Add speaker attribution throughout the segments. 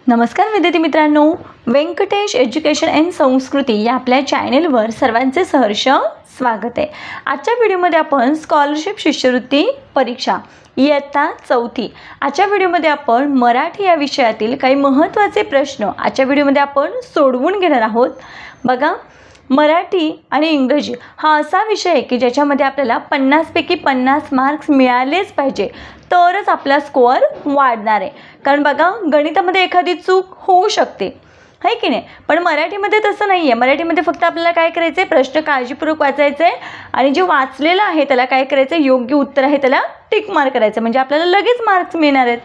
Speaker 1: नमस्कार विद्यार्थी मित्रांनो, व्यंकटेश एज्युकेशन अँड संस्कृती या आपल्या चॅनेलवर सर्वांचे सहर्ष स्वागत आहे। आजच्या व्हिडिओमध्ये आपण स्कॉलरशिप शिष्यवृत्ती परीक्षा इयत्ता 4 आजच्या व्हिडिओमध्ये आपण मराठी या विषयातील काही महत्त्वाचे प्रश्न आजच्या व्हिडिओमध्ये आपण सोडवून घेणार आहोत। बघा, मराठी आणि इंग्रजी हा असा विषय आहे की ज्याच्यामध्ये आपल्याला 50 पैकी 50 मार्क्स मिळालेच पाहिजे, तरच आपला स्कोअर वाढणार आहे। कारण बघा, गणितामध्ये एखादी चूक होऊ शकते, आहे की नाही, पण मराठीमध्ये तसं नाही आहे। मराठीमध्ये फक्त आपल्याला काय करायचं आहे, प्रश्न काळजीपूर्वक वाचायचे आहे आणि जे वाचलेलं आहे त्याला काय करायचं आहे, योग्य उत्तर आहे त्याला टिक मार्क करायचं, म्हणजे आपल्याला लगेच मार्क्स मिळणार आहेत,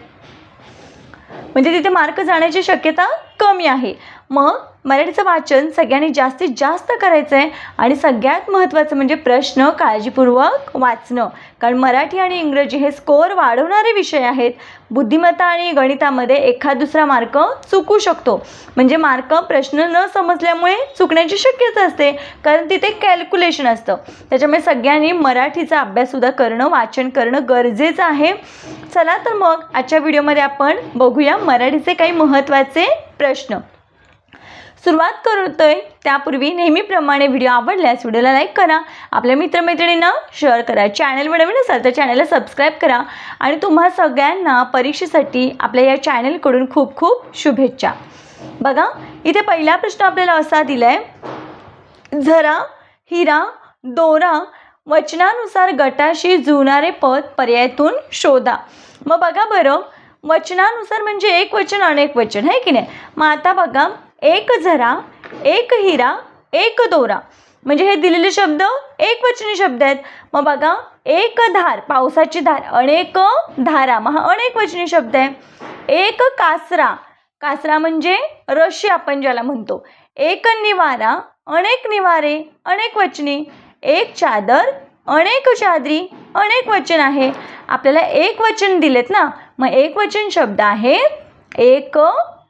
Speaker 1: म्हणजे तिथे मार्क जाण्याची शक्यता कमी आहे। मग मराठीचं वाचन सगळ्यांनी जास्तीत जास्त करायचं आहे आणि सगळ्यात महत्त्वाचं म्हणजे प्रश्न काळजीपूर्वक वाचणं, कारण मराठी आणि इंग्रजी हे स्कोअर वाढवणारे विषय आहेत। बुद्धिमत्ता आणि गणितामध्ये एखाद दुसरा मार्क चुकू शकतो, म्हणजे मार्क प्रश्न न समजल्यामुळे चुकण्याची शक्यता असते, कारण तिथे कॅल्क्युलेशन असतं। त्याच्यामुळे सगळ्यांनी मराठीचा अभ्याससुद्धा करणं, वाचन करणं गरजेचं आहे। चला तर मग आजच्या व्हिडिओमध्ये आपण बघूया मराठीचे काही महत्त्वाचे प्रश्न। सुरुवात करतोय त्यापूर्वी नेहमीप्रमाणे व्हिडिओ आवडल्यास व्हिडिओला लाईक करा, आपल्या मित्रमैत्रिणींना शेअर करा, चॅनलवर नवीन असाल तर चॅनलला सबस्क्राईब करा आणि तुम्हा सगळ्यांना परीक्षेसाठी आपल्या या चॅनलकडून खूप खूप शुभेच्छा। बघा, इथे पहिला प्रश्न आपल्याला असा दिला आहे, झरा, हिरा, दोरा वचनानुसार गटाशी जुळणारे पद पर्यायातून शोधा। मग बघा बरं, वचनानुसार म्हणजे एक वचन अनेक वचन, आहे की नाही। मग आता बघा, एक झरा, एक हिरा, एक दोरा, म्हणजे हे दिलेले शब्द एक वचनी शब्द आहेत। मग बघा, एक धार, पावसाची धार, अनेक धारा, मग हा अनेक वचनी शब्द आहे। एक कासरा, कासरा म्हणजे रशी आपण ज्याला म्हणतो। एक निवारा, अनेक निवारे, अनेक वचनी। एक चादर, अनेक चादरी, अनेक वचन आहे। आपल्याला एक वचन दिलेत ना, मग एक वचन शब्द आहे एक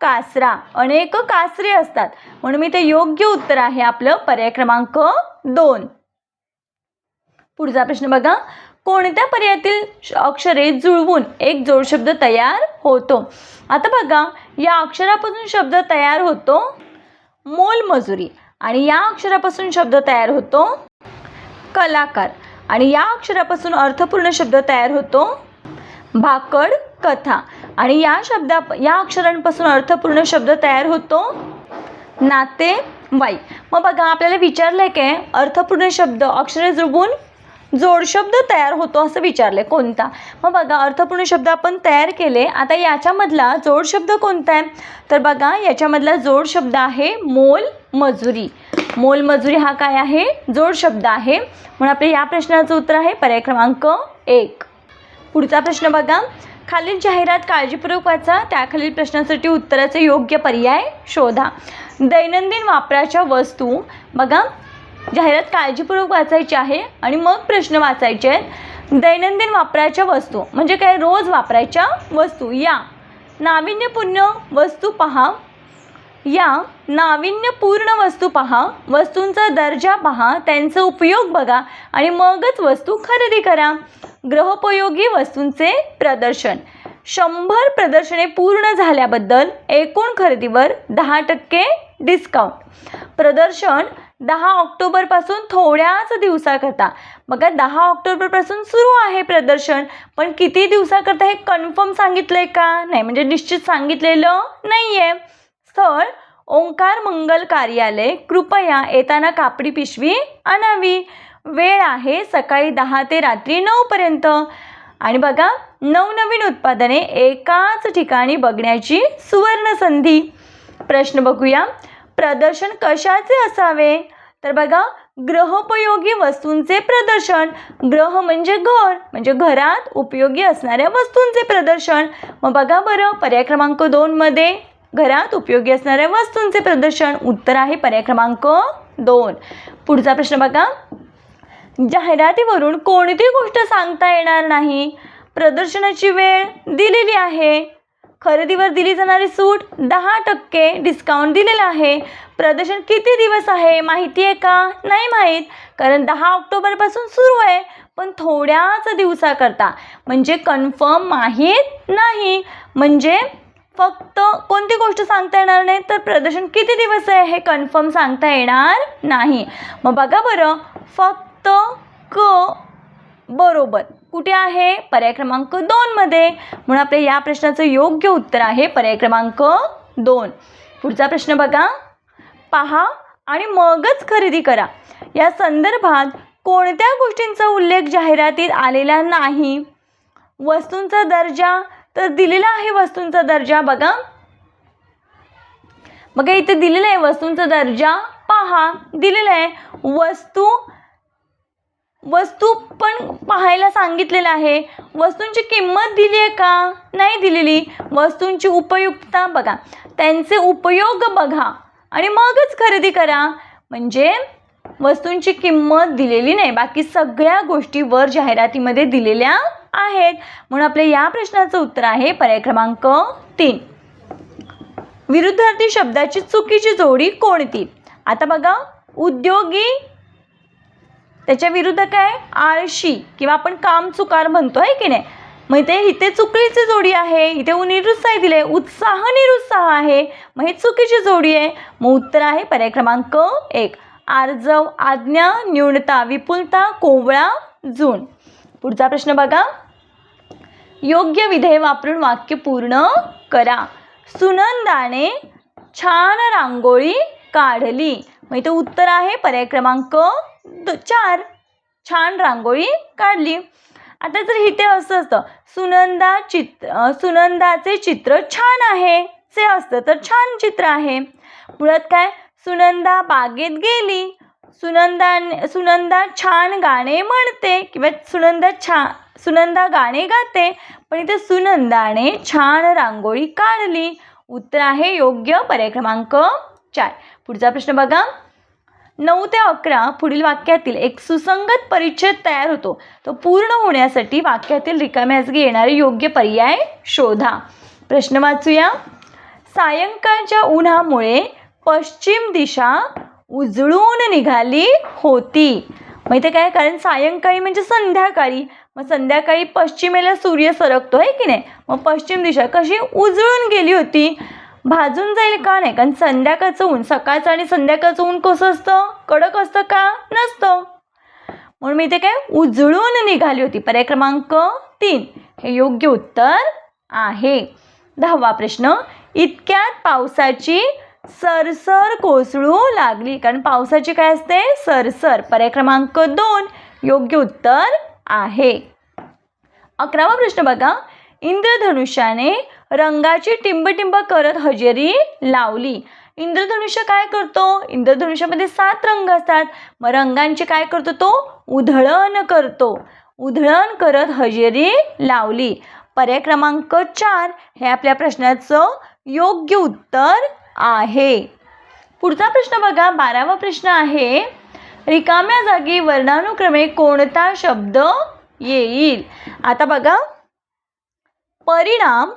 Speaker 1: कासरा, अनेक कासरे असतात, म्हणून मी ते योग्य उत्तर आहे आपलं पर्याय क्रमांक 2। पुढचा प्रश्न बघा, कोणत्या पर्यायातील अक्षरे जुळवून एक जोडशब्द तयार होतो। आता बघा, या अक्षरापासून शब्द तयार होतो मोलमजुरी, आणि या अक्षरापासून शब्द तयार होतो कलाकार, आणि या अक्षरापासून अर्थपूर्ण शब्द तयार होतो भाकड कथा, आणि या अक्षरांपासून अर्थपूर्ण शब्द तयार होतो नातेवाईक। मग बघा, आपल्याला विचारलं आहे काय, अर्थपूर्ण शब्द अक्षरे जुळवून जोडशब्द तयार होतो असं विचारले कोणता। मग बघा, अर्थपूर्ण शब्द आपण तयार केले, आता याच्यामधला जोडशब्द कोणता आहे, तर बघा याच्यामधला जोडशब्द आहे मोल मजुरी। मोल मजुरी हा काय आहे, जोडशब्द आहे, म्हणून आपल्या या प्रश्नाचं उत्तर आहे पर्याय क्रमांक 1। पुढचा प्रश्न बघा, खालील जाहिरात काळजीपूर्वक वाचा, त्याखालील प्रश्नासाठी उत्तराचे योग्य पर्याय शोधा। दैनंदिन वापराच्या वस्तू, बघा जाहिरात काळजीपूर्वक वाचायची आहे आणि मग प्रश्न वाचायचे आहेत। दैनंदिन वापराच्या वस्तू म्हणजे काय, रोज वापरायच्या वस्तू। या नाविन्यपूर्ण वस्तू पहा, या नाविन्यपूर्ण वस्तू पहा, वस्तूंचा दर्जा पहा, त्यांचा उपयोग बघा आणि मगच वस्तू खरेदी करा। गृहोपयोगी वस्तूंचे प्रदर्शन, 100 प्रदर्शने पूर्ण झाल्याबद्दल एकूण खरेदीवर 10% डिस्काउंट। प्रदर्शन 10 ऑक्टोबरपासून थोड्याच दिवसाकरता, बघा 10 ऑक्टोबरपासून सुरू आहे प्रदर्शन, पण किती दिवसाकरता हे कन्फर्म सांगितलं आहे का, नाही, म्हणजे निश्चित सांगितलेलं नाही आहे। स्थळ ओंकार मंगल कार्यालय, कृपया येताना कापडी पिशवी आणावी। वेळ आहे सकाळी 10 ते रात्री 9 पर्यंत, आणि बघा नवनवीन उत्पादने एकाच ठिकाणी बघण्याची सुवर्ण संधी। प्रश्न बघूया, प्रदर्शन कशाचे असावे, तर बघा गृहोपयोगी वस्तूंचे प्रदर्शन, गृह म्हणजे घर, म्हणजे घरात उपयोगी असणाऱ्या वस्तूंचे प्रदर्शन। मग बघा बरं, पर्याय क्रमांक 2 मध्ये घरात उपयोगी असणाऱ्या वस्तूंचे प्रदर्शन, उत्तर आहे पर्याय क्रमांक 2। पुढचा प्रश्न बघा, जाहिरातीवरून कोणती गोष्ट सांगता येणार नाही। प्रदर्शनाची वेळ दिलेली आहे, खरेदीवर दिली जाणारी सूट 10% डिस्काउंट दिलेला आहे। प्रदर्शन किती दिवस आहे माहिती आहे का, नाही माहीत, कारण 10 ऑक्टोबरपासून सुरू आहे, पण थोड्याच दिवसाकरता, म्हणजे कन्फर्म माहीत नाही, म्हणजे फक्त कोणती गोष्ट सांगता येणार नाही, तर प्रदर्शन किती दिवस आहे हे कन्फर्म सांगता येणार नाही. मग बघा बरं, फक्त क बरोबर कुठे आहे? पर्याय क्रमांक 2 मध्ये. म्हणून आपल्या या प्रश्नाचं योग्य उत्तर आहे पर्याय क्रमांक 2. पुढचा प्रश्न बघा. पहा आणि मगच खरेदी करा या संदर्भात कोणत्या गोष्टींचा उल्लेख जाहिरातीत आलेला नाही? वस्तूंचा दर्जा, तर दिलेला आहे वस्तूंचा दर्जा. बघा इथे दिलेला आहे वस्तूंचा दर्जा. पहा दिलेला आहे. वस्तू पण पाहायला सांगितलेलं आहे. वस्तूंची किंमत दिली आहे का? नाही दिलेली. वस्तूंची उपयुक्तता बघा, त्यांचे उपयोग बघा आणि मगच खरेदी करा. म्हणजे वस्तूंची किंमत दिलेली नाही, बाकी सगळ्या गोष्टी वर जाहिरातीमध्ये दिलेल्या आहेत. म्हणून आपल्या या प्रश्नाचं उत्तर आहे पर्याय क्रमांक 3. विरुद्धार्थी शब्दाची चुकीची जोडी कोणती? आता बघा, उद्योगी त्याच्या विरुद्ध काय? आळशी किंवा आपण कामचुकार म्हणतो आहे की नाही. मग इथे चुकीची जोडी आहे. इथे निरुत्साही दिले, उत्साह निरुत्साह आहे. मग ही चुकीची जोडी आहे. मग उत्तर आहे पर्याय क्रमांक 1. आर्जव, आज्ञा, न्यूनता, विपुलता, कोवळा, जून. पुढचा प्रश्न बघा. योग्य विधेय वापरून वाक्य पूर्ण करा. सुनंदाने छान रांगोळी काढली. मग इथे उत्तर आहे पर्याय क्रमांक 4. छान रांगोळी काढली. आता जर इथे असं असतं सुनंदाचे चित्र छान आहे चे असतं तर छान चित्र आहे. मुळात काय? सुनंदा बागेत गेली. सुनंदा छान गाणे म्हणते किंवा सुनंदा गाणे गाते. पण इथे सुनंदाने छान रांगोळी काढली. उत्तर आहे योग्य पर्याय क्रमांक 4. पुढचा प्रश्न बघा. 9 ते 11 पुढील वाक्यातील एक सुसंगत परिच्छेद तयार होतो. तो पूर्ण होण्यासाठी वाक्यातील रिकाम्या जागी येणारे योग्य पर्याय शोधा. प्रश्न वाचूया. सायंकाळच्या उन्हामुळे पश्चिम दिशा उजळून निघाली होती. मग इथे काय? कारण सायंकाळी म्हणजे संध्याकाळी. मग संध्याकाळी पश्चिमेला सूर्य सरकतो आहे की नाही. मग पश्चिम दिशा कशी उजळून गेली होती? भाजून जाईल का? नाही, कारण संध्याकाळचं ऊन, सकाळचं आणि संध्याकाळचं ऊन कसं असतं? कडक असतं का? नसतं. म्हणून मी इथे काय? उजळून निघाली होती. पर्याय क्रमांक 3 हे योग्य उत्तर आहे. 10वा प्रश्न. इतक्यात पावसाची सरसर कोसळू लागली. कारण पावसाची काय असते? सरसर. पर्याय क्रमांक 2 योग्य उत्तर आहे. 11वा प्रश्न बघा. इंद्रधनुष्याने रंगाची टिंबटिंब करत हजेरी लावली. इंद्रधनुष्य काय करतो? इंद्रधनुष्यामध्ये 7 रंग असतात. मग रंगांची काय करतो? तो उधळण करतो. उधळण करत हजेरी लावली. पर्याय क्रमांक 4 हे आपल्या प्रश्नाचं योग्य उत्तर आहे. पुढचा प्रश्न बघा. 12वा प्रश्न आहे. रिकाम्या जागी वर्णानुक्रमे कोणता शब्द येईल? आता बघा, परिणाम,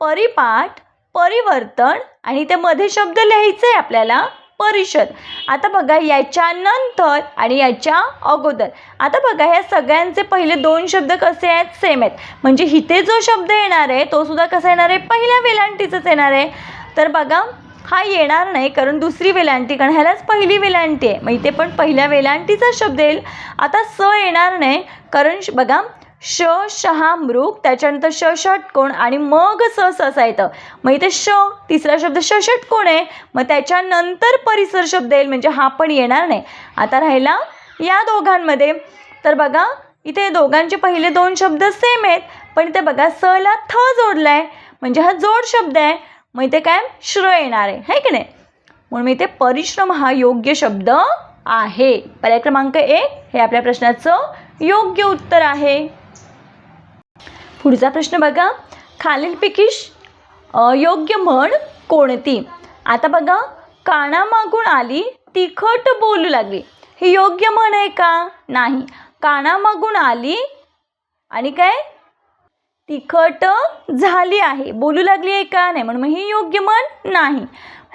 Speaker 1: परिपाठ, परिवर्तन आणि ते मध्ये शब्द लिहायचे आहे आपल्याला. परिषद. आता बघा, याच्यानंतर आणि याच्या अगोदर. आता बघा, ह्या सगळ्यांचे पहिले 2 शब्द कसे आहेत? सेम आहेत. म्हणजे इथे जो शब्द येणार आहे तो सुद्धा कसा येणार आहे? पहिल्या वेलांटीचाच येणार आहे. तर बघा, हा येणार नाही कारण दुसरी वेलांटी, कारण ह्यालाच पहिली वेलांटी आहे. मग इथे पण पहिल्या वेलांटीचा शब्द येईल. आता स येणार नाही कारण बघा, श शहा मृग, त्याच्यानंतर श षटकोण आणि मग स ससा येतं. मग इथे श, तिसरा शब्द श षटकोण आहे. मग त्याच्यानंतर परिसर शब्द येईल, म्हणजे हा पण येणार नाही. आता राहिला या दोघांमध्ये. तर बघा, इथे दोघांचे पहिले 2 शब्द सेम आहेत, पण इथे बघा स ला थ जोडला आहे, म्हणजे हा जोड शब्द आहे. मग इथे काय? श्र येणार आहे की नाही. म्हणून इथे परिश्रम हा योग्य शब्द आहे. पर्याय क्रमांक 1 हे आपल्या प्रश्नाचं योग्य उत्तर आहे. पुढचा प्रश्न बघा. खालीलपैकी योग्य म्हण कोणती? आता बघा, कानामागून आली तिखट बोलू लागली. ही योग्य म्हण आहे का? नाही. कानामागून आली आणि काय? तिखट झाली आहे, बोलू लागली आहे का? नाही. म्हणून ही योग्य म्हण नाही.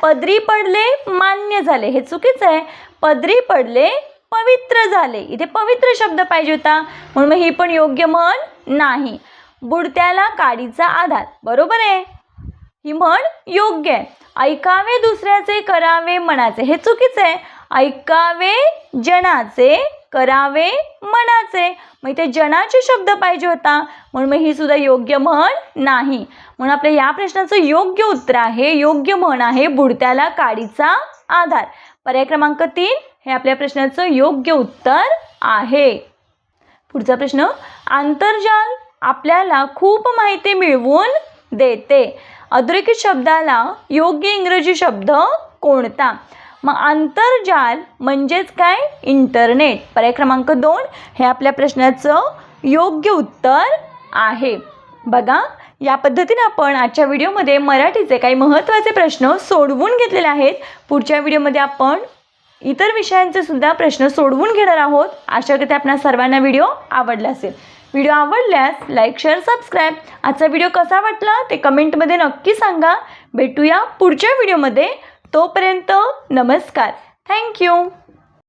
Speaker 1: पदरी पडले मान्य झाले, हे चुकीचं आहे. पदरी पडले पवित्र झाले, इथे पवित्र शब्द पाहिजे होता, म्हणून ही पण योग्य म्हण नाही. बुडत्याला काडीचा आधार, बरोबर आहे. ही म्हण योग्य आहे. ऐकावे दुसऱ्याचे करावे मनाचे हे चुकीचं आहे. ऐकावे जनाचे करावे मनाचे, मग इथे जनाचे शब्द पाहिजे होता म्हणून मग ही सुद्धा योग्य म्हण नाही. म्हणून आपल्या या प्रश्नाचं योग्य उत्तर आहे, योग्य म्हण आहे बुडत्याला काडीचा आधार. पर्याय क्रमांक 3 हे आपल्या प्रश्नाचं योग्य उत्तर आहे. पुढचा प्रश्न, आंतरजाल आपल्याला खूप माहिती मिळवून देते. अधोरेखित शब्दाला योग्य इंग्रजी शब्द कोणता? मग आंतरजाल म्हणजेच काय? इंटरनेट. पर्याय क्रमांक 2 हे आपल्या प्रश्नाचं योग्य उत्तर आहे. बघा, या पद्धतीने आपण आजच्या व्हिडिओमध्ये मराठीचे काही महत्त्वाचे प्रश्न सोडवून घेतलेले आहेत. पुढच्या व्हिडिओमध्ये आपण इतर विषयांचे सुद्धा प्रश्न सोडवून घेणार आहोत. आशा करते आपल्या सर्वांना व्हिडिओ आवडला असेल. व्हिडिओ आवडल्यास लाईक, शेअर, सबस्क्राईब. आजचा व्हिडिओ कसा वाटला ते कमेंटमध्ये नक्की सांगा. भेटूया पुढच्या व्हिडिओमध्ये. तोपर्यंत नमस्कार. थँक्यू.